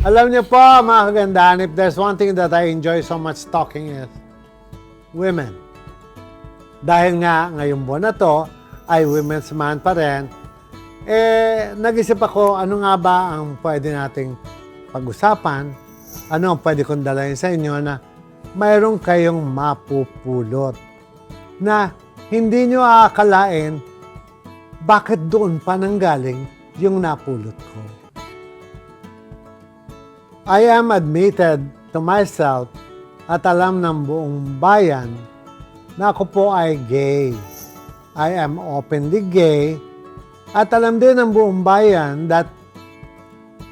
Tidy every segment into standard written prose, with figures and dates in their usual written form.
Alam niyo po, mga kagandahan, if there's one thing that I enjoy so much talking is women. Dahil nga ngayong buwan na to ay Women's Month pa rin, nag-isip ako ano nga ba ang pwede nating pag-usapan, ano ang pwede kong dalahin sa inyo na mayroon kayong mapupulot na hindi nyo aakalain bakit doon pa nanggaling yung napulot ko. I am admitted to myself at alam ng buong bayan na ako po ay gay. I am openly gay at alam din ng buong bayan that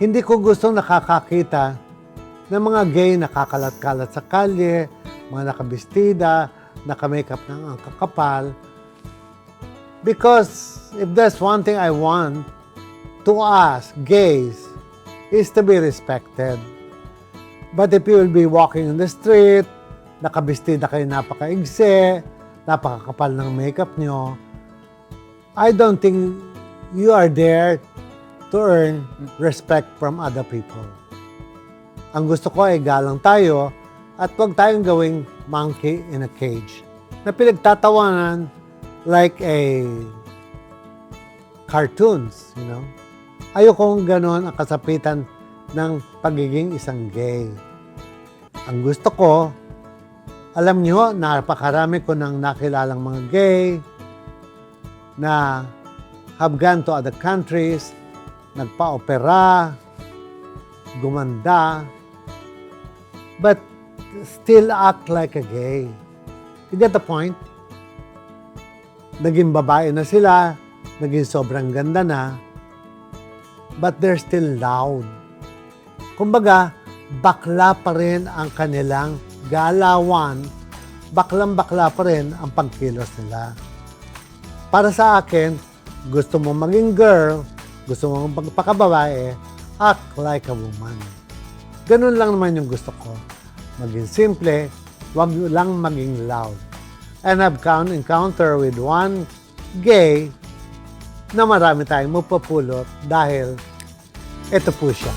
hindi ko gustong nakakakita ng mga gay na kakalat-kalat sa kalye, mga nakabistida, nakamakeup ng ang kakapal. Because if there's one thing I want to us gays is to be respected. But if you will be walking in the street, nakabistida kayo napakaigse, napakakapal ng makeup nyo, I don't think you are there to earn respect from other people. Ang gusto ko ay galang tayo at huwag tayong gawing monkey in a cage na pinagtatawanan like a cartoons, you know? Ayokong ganon ang kasapitan ng pagiging isang gay. Ang gusto ko, alam niyo, napakarami ko nang nakilalang mga gay na have gone to other countries, nagpa-opera, gumanda, but still act like a gay. You get the point? Naging babae na sila, naging sobrang ganda na, but they're still loud. Kumbaga, bakla pa rin ang kanilang galawan, baklang-bakla pa rin ang pagkilos nila. Para sa akin, gusto mo maging girl, gusto mo magpakababae, act like a woman. Ganun lang naman yung gusto ko. Maging simple, wag lang maging loud. And I've encounter with one gay na marami tayong mapupulot dahil ito po siya.